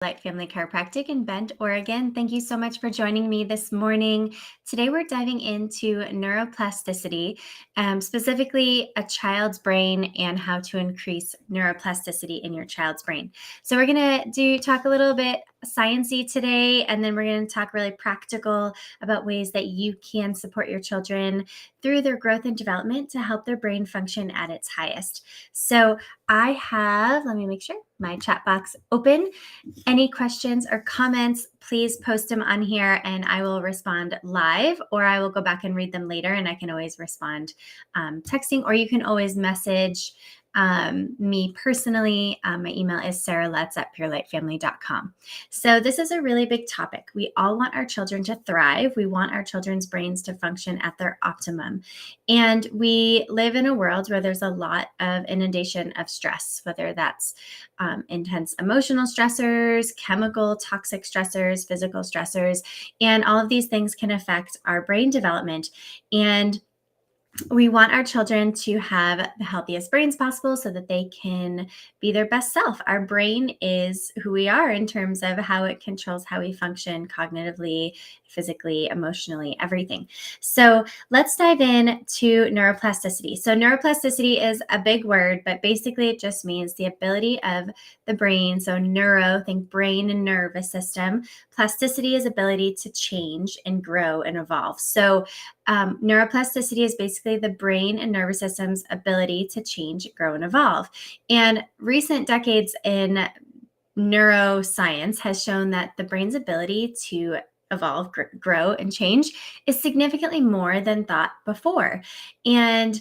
Light Family Chiropractic in Bend, Oregon. Thank you so much for joining me this morning. Today we're diving into neuroplasticity, specifically a child's brain and how to increase neuroplasticity in your child's brain. So we're going to talk a little bit sciencey today, and then we're going to talk really practical about ways that you can support your children through their growth and development to help their brain function at its highest. So I have, let me make sure, my chat box open. Any questions or comments, please post them on here and I will respond live, or I will go back and read them later, and I can always respond texting, or you can always message me personally. My email is sarahletts@purelightfamily.com. So this is a really big topic. We all want our children to thrive. We want our children's brains to function at their optimum. And we live in a world where there's a lot of inundation of stress, whether that's intense emotional stressors, chemical toxic stressors, physical stressors, and all of these things can affect our brain development. And we want our children to have the healthiest brains possible so that they can be their best self. Our brain is who we are in terms of how it controls how we function cognitively, physically, emotionally, everything. So let's dive in to neuroplasticity. So neuroplasticity is a big word, but basically it just means the ability of the brain. So neuro, think brain and nervous system. Plasticity is ability to change and grow and evolve. So neuroplasticity is basically the brain and nervous system's ability to change, grow, and evolve. And recent decades in neuroscience has shown that the brain's ability to evolve, grow, and change is significantly more than thought before. And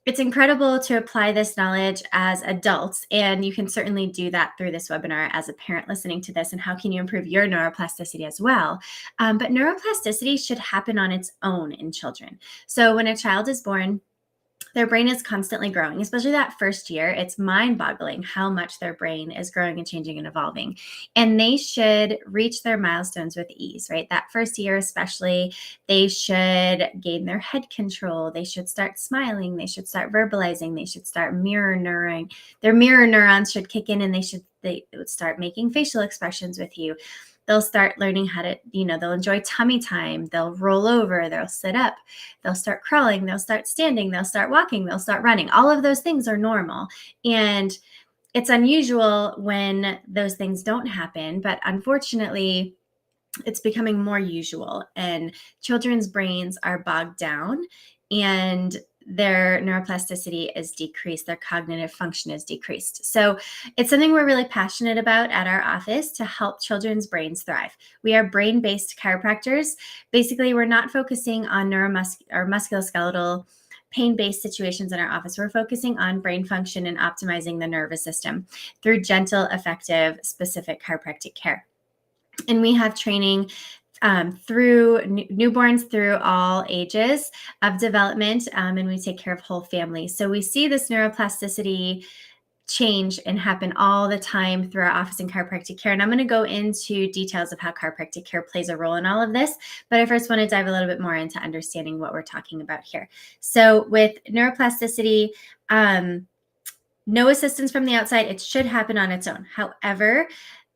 it's incredible to apply this knowledge as adults, and you can certainly do that through this webinar as a parent listening to this, and how can you improve your neuroplasticity as well. But neuroplasticity should happen on its own in children. So when a child is born, their brain is constantly growing, especially that first year. It's mind-boggling how much their brain is growing and changing and evolving. And they should reach their milestones with ease, right? That first year especially, they should gain their head control. They should start smiling. They should start verbalizing. They should start mirror neuroning. Their mirror neurons should kick in, and they would start making facial expressions with you. They'll start learning how to, they'll enjoy tummy time. They'll roll over, they'll sit up, they'll start crawling, they'll start standing, they'll start walking, they'll start running. All of those things are normal. And it's unusual when those things don't happen, but unfortunately, it's becoming more usual, and children's brains are bogged down, and their neuroplasticity is decreased, their cognitive function is decreased. So it's something we're really passionate about at our office to help children's brains thrive. We are brain-based chiropractors. Basically, we're not focusing on or musculoskeletal pain-based situations in our office. We're focusing on brain function and optimizing the nervous system through gentle, effective, specific chiropractic care. And we have training through newborns through all ages of development, and we take care of whole families. So we see this neuroplasticity change and happen all the time through our office in chiropractic care. And I'm going to go into details of how chiropractic care plays a role in all of this. But I first want to dive a little bit more into understanding what we're talking about here. So with neuroplasticity, no assistance from the outside, it should happen on its own. However,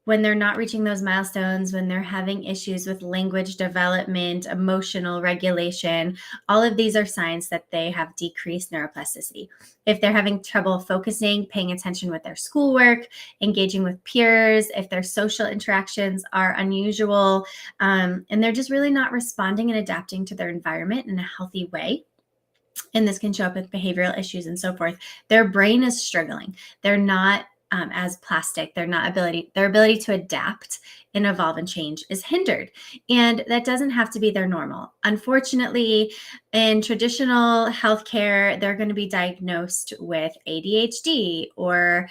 when they're not reaching those milestones, when they're having issues with language development, emotional regulation, all of these are signs that they have decreased neuroplasticity. If they're having trouble focusing, paying attention with their schoolwork, engaging with peers, if their social interactions are unusual, and they're just really not responding and adapting to their environment in a healthy way, and this can show up with behavioral issues and so forth, their brain is struggling. They're not as plastic. Their ability to adapt and evolve and change is hindered. And that doesn't have to be their normal. Unfortunately, in traditional healthcare, they're going to be diagnosed with ADHD or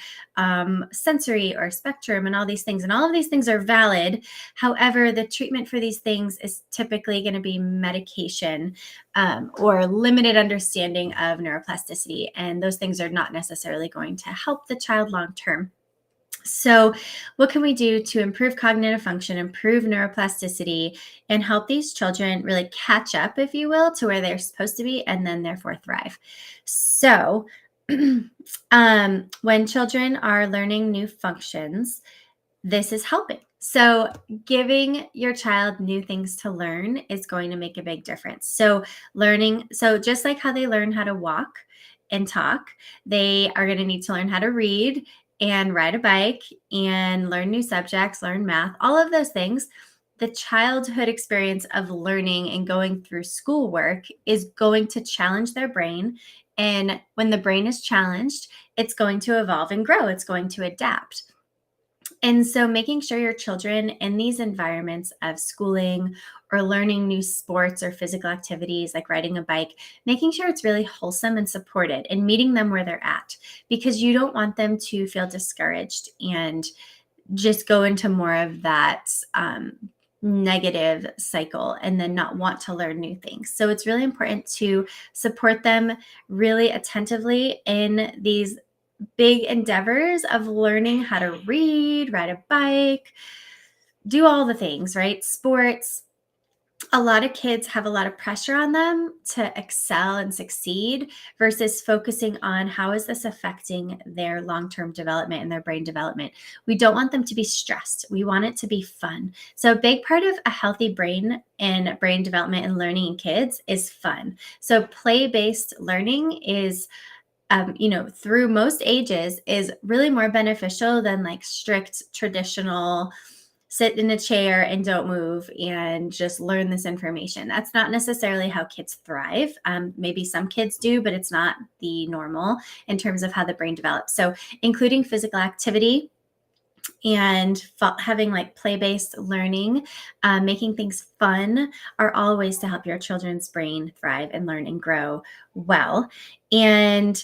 sensory or spectrum and all these things. And all of these things are valid. However, the treatment for these things is typically going to be medication or limited understanding of neuroplasticity. And those things are not necessarily going to help the child long term. So what can we do to improve cognitive function, improve neuroplasticity, and help these children really catch up, if you will, to where they're supposed to be, and then therefore thrive? So when children are learning new functions, this is helping. So, giving your child new things to learn is going to make a big difference. So just like how they learn how to walk and talk, they are going to need to learn how to read and ride a bike and learn new subjects, learn math, all of those things. The childhood experience of learning and going through schoolwork is going to challenge their brain. And when the brain is challenged, it's going to evolve and grow, it's going to adapt. And so, making sure your children in these environments of schooling or learning new sports or physical activities like riding a bike, making sure it's really wholesome and supported and meeting them where they're at, because you don't want them to feel discouraged and just go into more of that negative cycle and then not want to learn new things. So, it's really important to support them really attentively in these big endeavors of learning how to read, ride a bike, do all the things, right? Sports. A lot of kids have a lot of pressure on them to excel and succeed versus focusing on how is this affecting their long-term development and their brain development. We don't want them to be stressed. We want it to be fun. So a big part of a healthy brain and brain development and learning in kids is fun. So play-based learning is through most ages is really more beneficial than like strict traditional sit in a chair and don't move and just learn this information. That's not necessarily how kids thrive. Maybe some kids do, but it's not the normal in terms of how the brain develops. So, including physical activity and having like play-based learning, making things fun are all ways to help your children's brain thrive and learn and grow well. And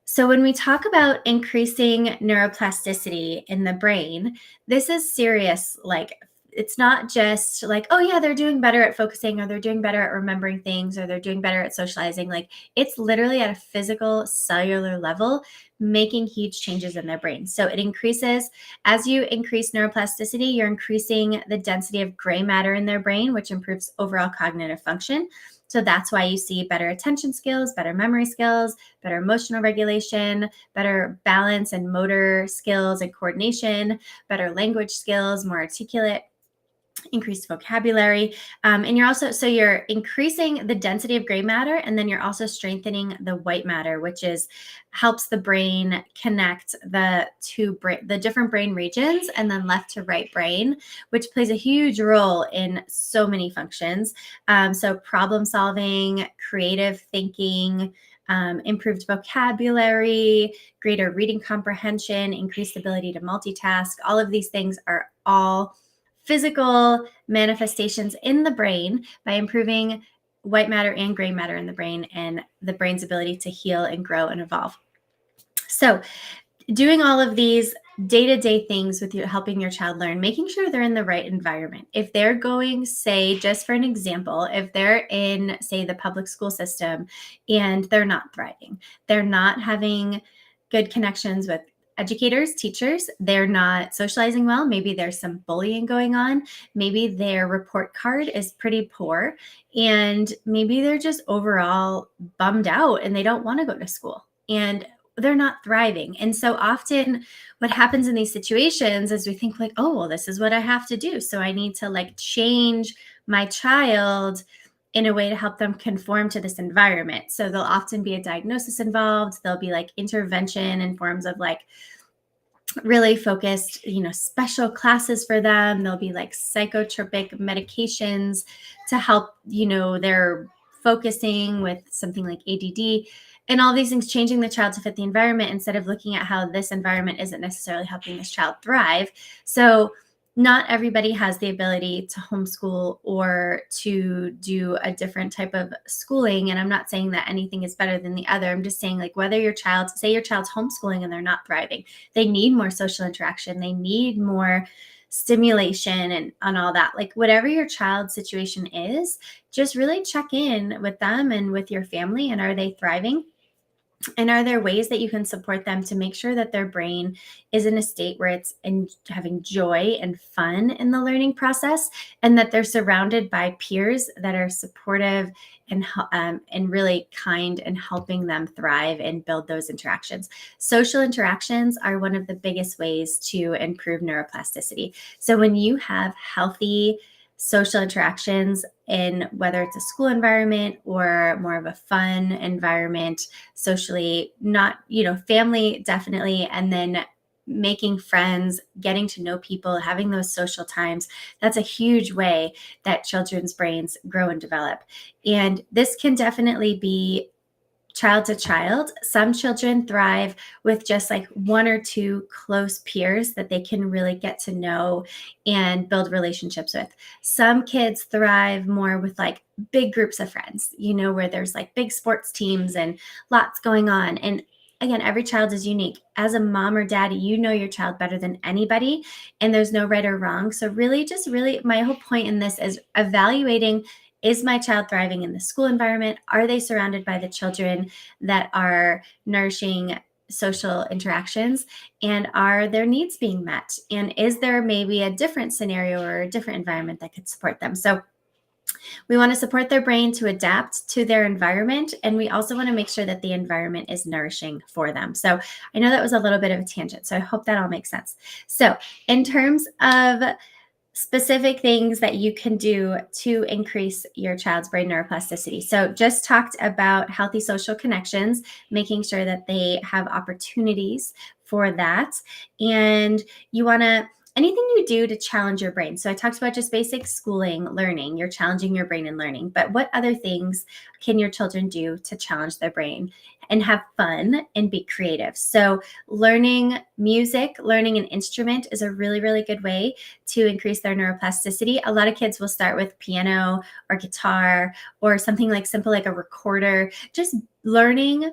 so, when we talk about increasing neuroplasticity in the brain, this is serious. Like, it's not just like, oh, yeah, they're doing better at focusing, or they're doing better at remembering things, or they're doing better at socializing. Like, it's literally at a physical, cellular level, making huge changes in their brain. So, it increases as you increase neuroplasticity, you're increasing the density of gray matter in their brain, which improves overall cognitive function. So that's why you see better attention skills, better memory skills, better emotional regulation, better balance and motor skills and coordination, better language skills, more articulate, increased vocabulary. And you're increasing the density of gray matter, and then you're also strengthening the white matter, which helps the brain connect the different brain regions, and then left to right brain, which plays a huge role in so many functions. So problem solving, creative thinking, improved vocabulary, greater reading comprehension, increased ability to multitask. All of these things are all physical manifestations in the brain by improving white matter and gray matter in the brain and the brain's ability to heal and grow and evolve. So, doing all of these day-to-day things with you, helping your child learn, making sure they're in the right environment. If they're going, say, just for an example, if they're in, say, the public school system and they're not thriving, they're not having good connections with educators, teachers, they're not socializing well, maybe there's some bullying going on, maybe their report card is pretty poor, and maybe they're just overall bummed out and they don't want to go to school. And they're not thriving. And so often what happens in these situations is we think like, oh, well, this is what I have to do. So I need to like change my child in a way to help them conform to this environment. So there'll often be a diagnosis involved. There'll be like intervention in forms of like really focused, special classes for them. There'll be like psychotropic medications to help, their focusing with something like ADD, and all these things, changing the child to fit the environment instead of looking at how this environment isn't necessarily helping this child thrive. So not everybody has the ability to homeschool or to do a different type of schooling. And I'm not saying that anything is better than the other. I'm just saying, like, whether your child's homeschooling and they're not thriving, they need more social interaction, they need more stimulation and on all that. Like, whatever your child's situation is, just really check in with them and with your family. And are they thriving? And are there ways that you can support them to make sure that their brain is in a state where it's having joy and fun in the learning process, and that they're surrounded by peers that are supportive and really kind and helping them thrive and build those interactions? Social interactions are one of the biggest ways to improve neuroplasticity. So when you have healthy social interactions in whether it's a school environment or more of a fun environment, socially, not, family definitely, and then making friends, getting to know people, having those social times, that's a huge way that children's brains grow and develop. And this can definitely be child to child. Some children thrive with just like one or two close peers that they can really get to know and build relationships with. Some kids thrive more with like big groups of friends, where there's like big sports teams and lots going on. And again, every child is unique. As a mom or dad, you know your child better than anybody, and there's no right or wrong. So really, my whole point in this is evaluating, is my child thriving in the school environment? Are they surrounded by the children that are nourishing social interactions? And are their needs being met? And is there maybe a different scenario or a different environment that could support them? So we want to support their brain to adapt to their environment. And we also want to make sure that the environment is nourishing for them. So I know that was a little bit of a tangent. So I hope that all makes sense. So in terms of specific things that you can do to increase your child's brain neuroplasticity. So just talked about healthy social connections, making sure that they have opportunities for that. And you want to, anything you do to challenge your brain. So I talked about just basic schooling, learning, you're challenging your brain and learning, but what other things can your children do to challenge their brain and have fun and be creative? So learning music, learning an instrument is a really, really good way to increase their neuroplasticity. A lot of kids will start with piano or guitar or something like simple like a recorder. Just learning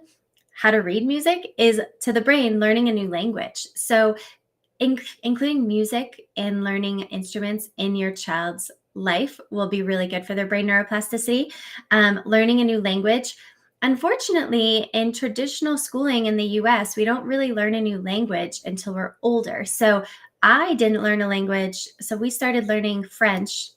how to read music is to the brain learning a new language. So including music and learning instruments in your child's life will be really good for their brain neuroplasticity. Learning a new language. Unfortunately, in traditional schooling in the US, we don't really learn a new language until we're older. So I didn't learn a language. So we started learning French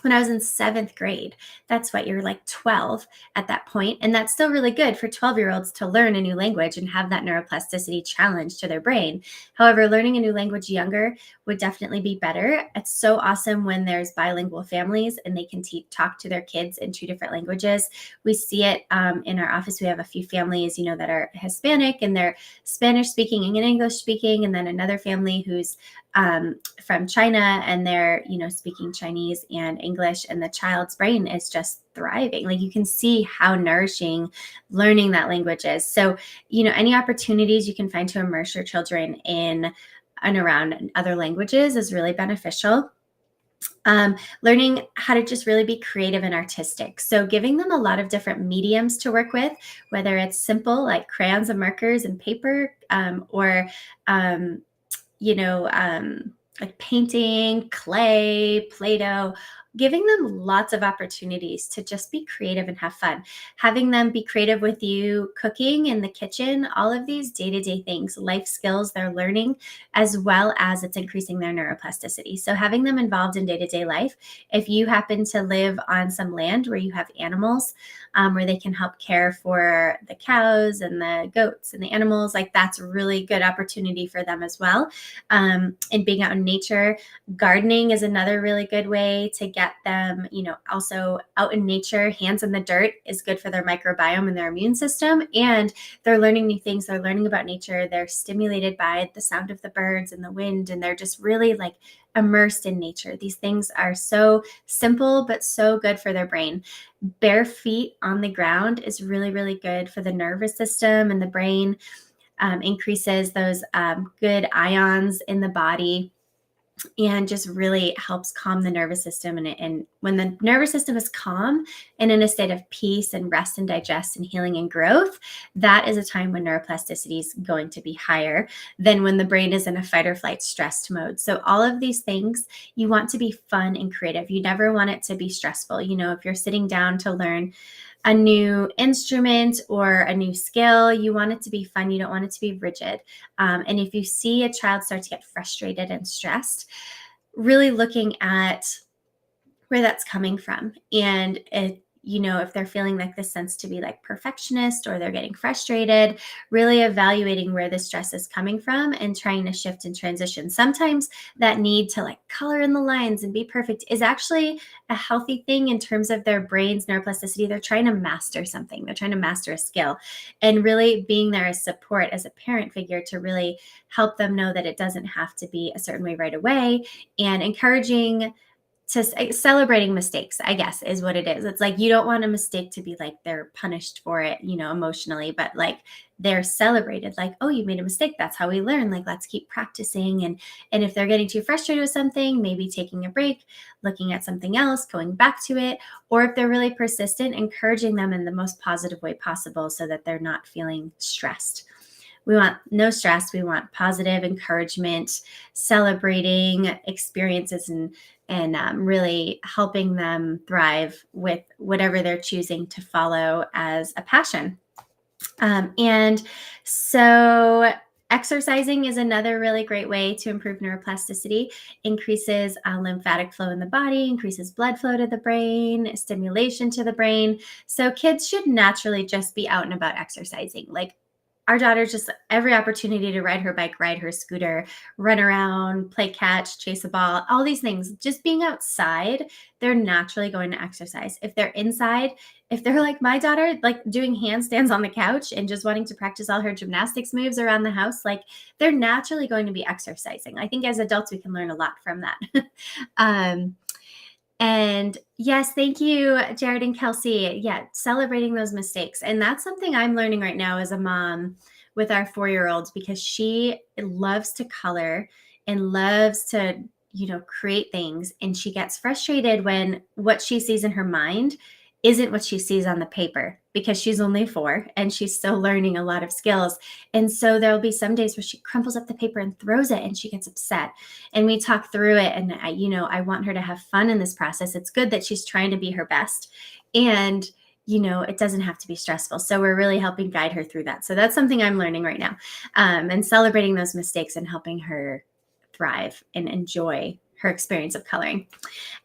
when I was in 7th grade. That's what, you're like 12 at that point. And that's still really good for 12-year-olds to learn a new language and have that neuroplasticity challenge to their brain. However, learning a new language younger would definitely be better. It's so awesome when there's bilingual families and they can talk to their kids in 2 different languages. We see it in our office. We have a few families, that are Hispanic and they're Spanish speaking and English speaking. And then another family who's from China and they're, speaking Chinese and English, and the child's brain is just thriving. Like you can see how nourishing learning that language is. So, any opportunities you can find to immerse your children in and around other languages is really beneficial. Learning how to just really be creative and artistic. So giving them a lot of different mediums to work with, whether it's simple like crayons and markers and paper, or like painting, clay, Play-Doh, giving them lots of opportunities to just be creative and have fun. Having them be creative with you, cooking in the kitchen, all of these day-to-day things, life skills they're learning, as well as it's increasing their neuroplasticity. So having them involved in day-to-day life. If you happen to live on some land where you have animals, where they can help care for the cows and the goats and the animals, like that's a really good opportunity for them as well. And being out in nature. Gardening is another really good way to get them, also out in nature. Hands in the dirt is good for their microbiome and their immune system. And they're learning new things. They're learning about nature. They're stimulated by the sound of the birds and the wind. And they're just really like immersed in nature. These things are so simple, but so good for their brain. Bare feet on the ground is really, really good for the nervous system and the brain. Increases those good ions in the body and just really helps calm the nervous system. And when the nervous system is calm and in a state of peace and rest and digest and healing and growth, that is a time when neuroplasticity is going to be higher than when the brain is in a fight or flight stressed mode. So all of these things, you want to be fun and creative. You never want it to be stressful. If you're sitting down to learn a new instrument or a new skill, you want it to be fun. You don't want it to be rigid. And if you see a child start to get frustrated and stressed, really looking at where that's coming from. And if they're feeling like this sense to be like perfectionist or they're getting frustrated, really evaluating where the stress is coming from and trying to shift and transition. Sometimes that need to like color in the lines and be perfect is actually a healthy thing in terms of their brain's neuroplasticity. They're trying to master something, they're trying to master a skill, and really being there as support as a parent figure to really help them know that it doesn't have to be a certain way right away, and encouraging to celebrating mistakes, I guess, is what it is. It's like you don't want a mistake to be like they're punished for it, emotionally, but like they're celebrated, like, oh, you made a mistake. That's how we learn. Like, let's keep practicing. And if they're getting too frustrated with something, maybe taking a break, looking at something else, going back to it, or if they're really persistent, encouraging them in the most positive way possible so that they're not feeling stressed. We want no stress. We want positive encouragement, celebrating experiences, and really helping them thrive with whatever they're choosing to follow as a passion. And so exercising is another really great way to improve neuroplasticity. Increases lymphatic flow in the body, increases blood flow to the brain, stimulation to the brain. So kids should naturally just be out and about exercising. Like our daughter, just every opportunity to ride her bike, ride her scooter, run around, play catch, chase a ball, all these things. Just being outside, they're naturally going to exercise. If they're inside, if they're like my daughter, like doing handstands on the couch and just wanting to practice all her gymnastics moves around the house, like they're naturally going to be exercising. I think as adults, we can learn a lot from that. And yes, thank you, Jared and Kelsey. Yeah, celebrating those mistakes. And that's something I'm learning right now as a mom with our 4-year-old, because she loves to color and loves to, create things. And she gets frustrated when what she sees in her mind isn't what she sees on the paper, because she's only 4 and she's still learning a lot of skills. And so there'll be some days where she crumples up the paper and throws it and she gets upset. And we talk through it. And I want her to have fun in this process. It's good that she's trying to be her best. And it doesn't have to be stressful. So we're really helping guide her through that. So that's something I'm learning right now, and celebrating those mistakes and helping her thrive and enjoy her experience of coloring.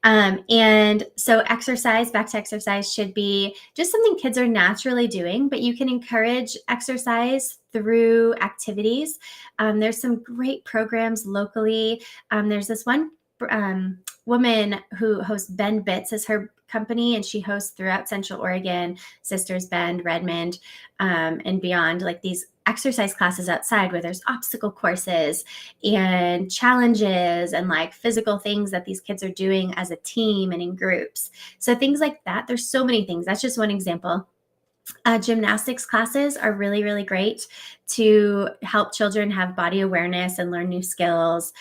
And so back to exercise, should be just something kids are naturally doing, but you can encourage exercise through activities. There's some great programs locally. There's this one woman who hosts Bend Bits as her company, and she hosts throughout Central Oregon, Sisters Bend, Redmond, and beyond, like these exercise classes outside where there's obstacle courses and challenges and like physical things that these kids are doing as a team and in groups. So things like that. There's so many things. That's just one example. Gymnastics classes are really, really great to help children have body awareness and learn new skills.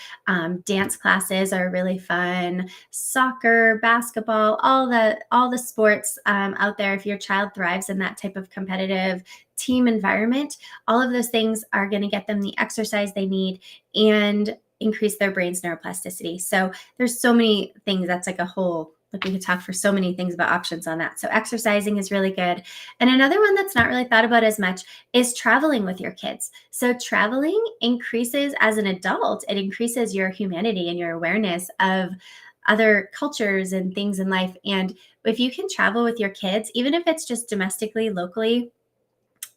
Dance classes are really fun. Soccer, basketball, all the sports out there. If your child thrives in that type of competitive team environment, all of those things are going to get them the exercise they need and increase their brain's neuroplasticity. So there's so many things. That's like a whole, like we could talk for so many things about options on that. So exercising is really good. And another one that's not really thought about as much is traveling with your kids. So traveling increases, as an adult, it increases your humanity and your awareness of other cultures and things in life. And if you can travel with your kids, even if it's just domestically, locally,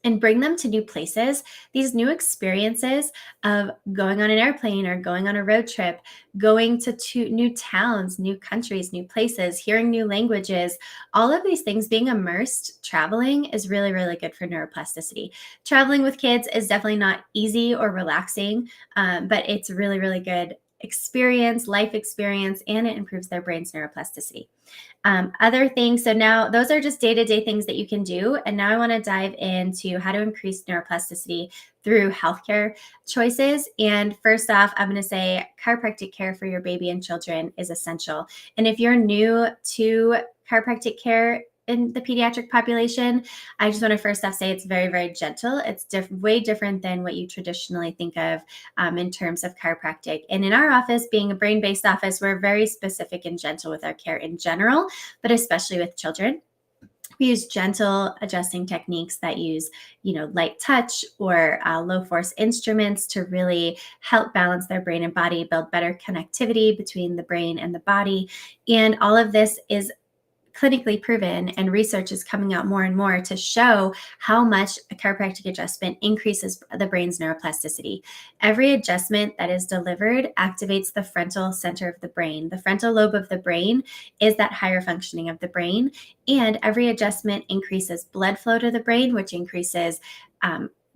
and bring them to new places, these new experiences of going on an airplane or going on a road trip, going to new towns, new countries, new places, hearing new languages, all of these things, being immersed, traveling is really, really good for neuroplasticity. Traveling with kids is definitely not easy or relaxing, but it's really, really good experience, life experience, and it improves their brain's neuroplasticity. Other things, so now those are just day-to-day things that you can do. And now I want to dive into how to increase neuroplasticity through healthcare choices. And first off, I'm going to say chiropractic care for your baby and children is essential. And if you're new to chiropractic care in the pediatric population, I just want to first off say it's very, very gentle. It's way different than what you traditionally think of in terms of chiropractic. And in our office, being a brain-based office, we're very specific and gentle with our care in general, but especially with children. We use gentle adjusting techniques that use, light touch or low force instruments to really help balance their brain and body, build better connectivity between the brain and the body. And all of this is clinically proven, and research is coming out more and more to show how much a chiropractic adjustment increases the brain's neuroplasticity. Every adjustment that is delivered activates the frontal center of the brain. The frontal lobe of the brain is that higher functioning of the brain, and every adjustment increases blood flow to the brain, which increases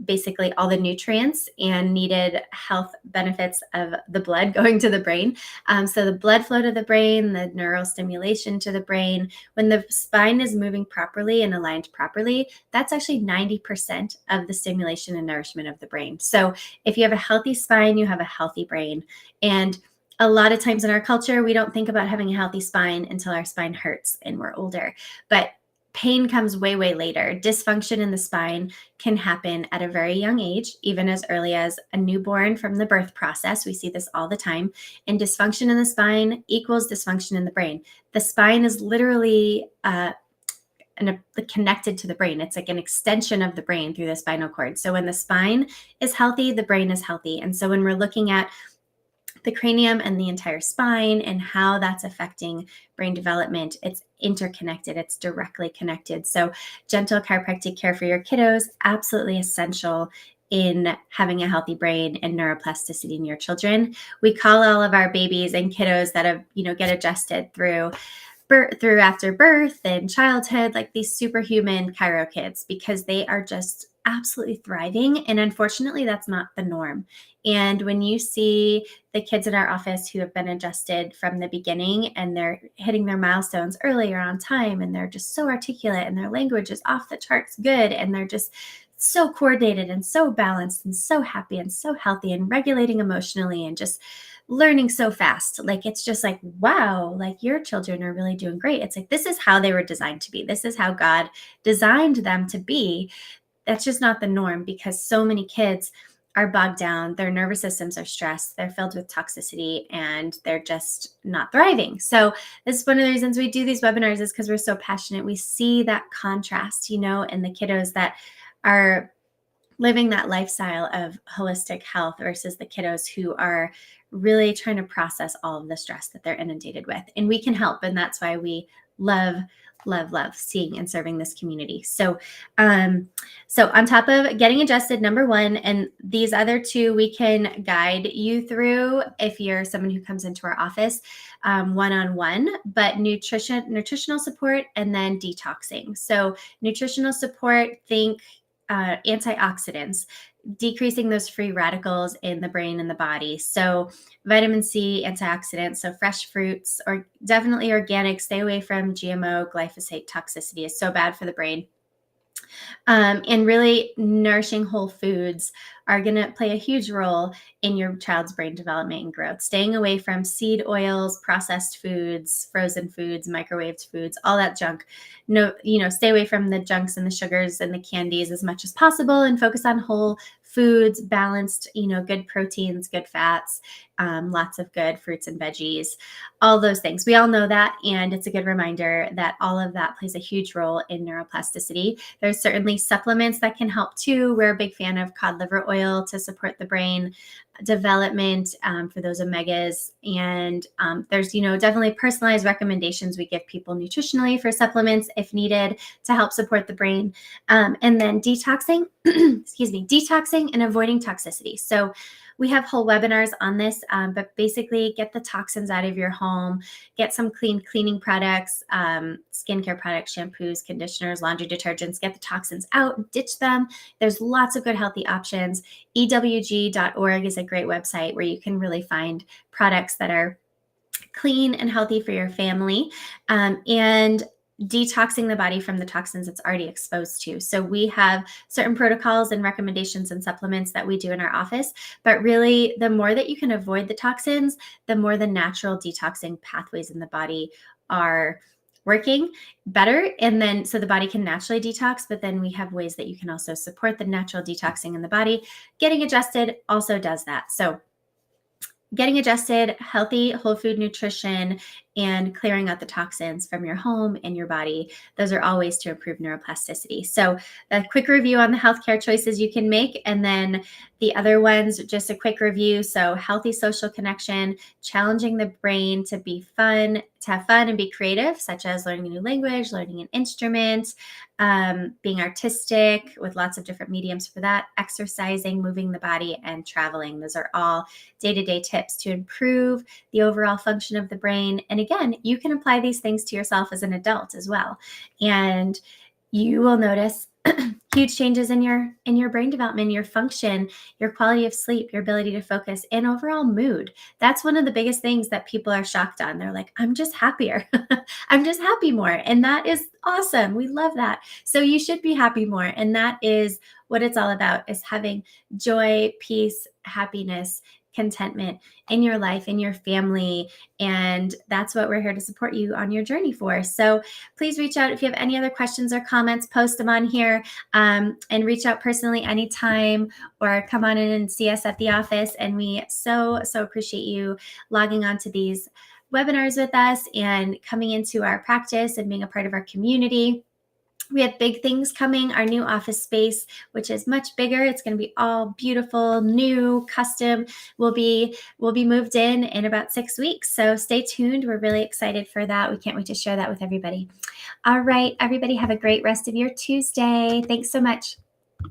basically all the nutrients and needed health benefits of the blood going to the brain. So the blood flow to the brain, the neural stimulation to the brain, when the spine is moving properly and aligned properly, that's actually 90% of the stimulation and nourishment of the brain. So if you have a healthy spine, you have a healthy brain. And a lot of times in our culture, we don't think about having a healthy spine until our spine hurts and we're older. But pain comes way, way later. Dysfunction in the spine can happen at a very young age, even as early as a newborn from the birth process. We see this all the time. And dysfunction in the spine equals dysfunction in the brain. The spine is literally connected to the brain. It's like an extension of the brain through the spinal cord. So when the spine is healthy, the brain is healthy. And so when we're looking at the cranium and the entire spine and how that's affecting brain development, it's interconnected, it's directly connected. So gentle chiropractic care for your kiddos, absolutely essential in having a healthy brain and neuroplasticity in your children. We call all of our babies and kiddos that have, get adjusted through after birth and childhood, like these superhuman chiro kids, because they are just absolutely thriving. And unfortunately, that's not the norm. And when you see the kids in our office who have been adjusted from the beginning and they're hitting their milestones earlier on time, and they're just so articulate and their language is off the charts good, and they're just so coordinated and so balanced and so happy and so healthy and regulating emotionally and just learning so fast. Like, it's just like, wow, like your children are really doing great. It's like, this is how they were designed to be. This is how God designed them to be. That's just not the norm, because so many kids are bogged down. Their nervous systems are stressed. They're filled with toxicity and they're just not thriving. So this is one of the reasons we do these webinars, is because we're so passionate. We see that contrast, in the kiddos that are living that lifestyle of holistic health versus the kiddos who are really trying to process all of the stress that they're inundated with. And we can help. And that's why we love seeing and serving this community. So on top of getting adjusted, number one, and these other two we can guide you through if you're someone who comes into our office one-on-one, but nutritional support, and then detoxing. So nutritional support, think antioxidants, decreasing those free radicals in the brain and the body. So vitamin C, antioxidants, so fresh fruits, or definitely organic. Stay away from GMO. Glyphosate toxicity is so bad for the brain. And really nourishing whole foods are going to play a huge role in your child's brain development and growth. Staying away from seed oils, processed foods, frozen foods, microwaved foods, all that junk. No, stay away from the junks and the sugars and the candies as much as possible, and focus on whole foods, balanced, good proteins, good fats, lots of good fruits and veggies, all those things. We all know that. And it's a good reminder that all of that plays a huge role in neuroplasticity. There's certainly supplements that can help too. We're a big fan of cod liver oil to support the brain development for those omegas. And there's, definitely personalized recommendations we give people nutritionally for supplements if needed to help support the brain. And then detoxing, detoxing and avoiding toxicity. So we have whole webinars on this, but basically get the toxins out of your home, get some cleaning products, skincare products, shampoos, conditioners, laundry detergents, get the toxins out, ditch them. There's lots of good healthy options. EWG.org is a great website where you can really find products that are clean and healthy for your family, and detoxing the body from the toxins it's already exposed to. So we have certain protocols and recommendations and supplements that we do in our office, but really the more that you can avoid the toxins, the more the natural detoxing pathways in the body are working better. And then so the body can naturally detox, but then we have ways that you can also support the natural detoxing in the body. Getting adjusted also does that. So getting adjusted, healthy whole food nutrition, and clearing out the toxins from your home and your body. Those are all ways to improve neuroplasticity. So, a quick review on the healthcare choices you can make, and then the other ones, just a quick review. So, healthy social connection, challenging the brain to be fun, to have fun and be creative, such as learning a new language, learning an instrument, being artistic with lots of different mediums for that, exercising, moving the body, and traveling. Those are all day-to-day tips to improve the overall function of the brain. And again, you can apply these things to yourself as an adult as well. And you will notice huge changes in your brain development, your function, your quality of sleep, your ability to focus, and overall mood. That's one of the biggest things that people are shocked on. They're like, I'm just happier. I'm just happy more. And that is awesome. We love that. So you should be happy more. And that is what it's all about, is having joy, peace, happiness, contentment in your life, in your family. And that's what we're here to support you on your journey for. So please reach out if you have any other questions or comments, post them on here, and reach out personally anytime, or come on in and see us at the office. And we so appreciate you logging on to these webinars with us and coming into our practice and being a part of our community. We have big things coming. Our new office space, which is much bigger, it's going to be all beautiful, new, custom, will be moved in about 6 weeks. So stay tuned. We're really excited for that. We can't wait to share that with everybody. All right, everybody, have a great rest of your Tuesday. Thanks so much.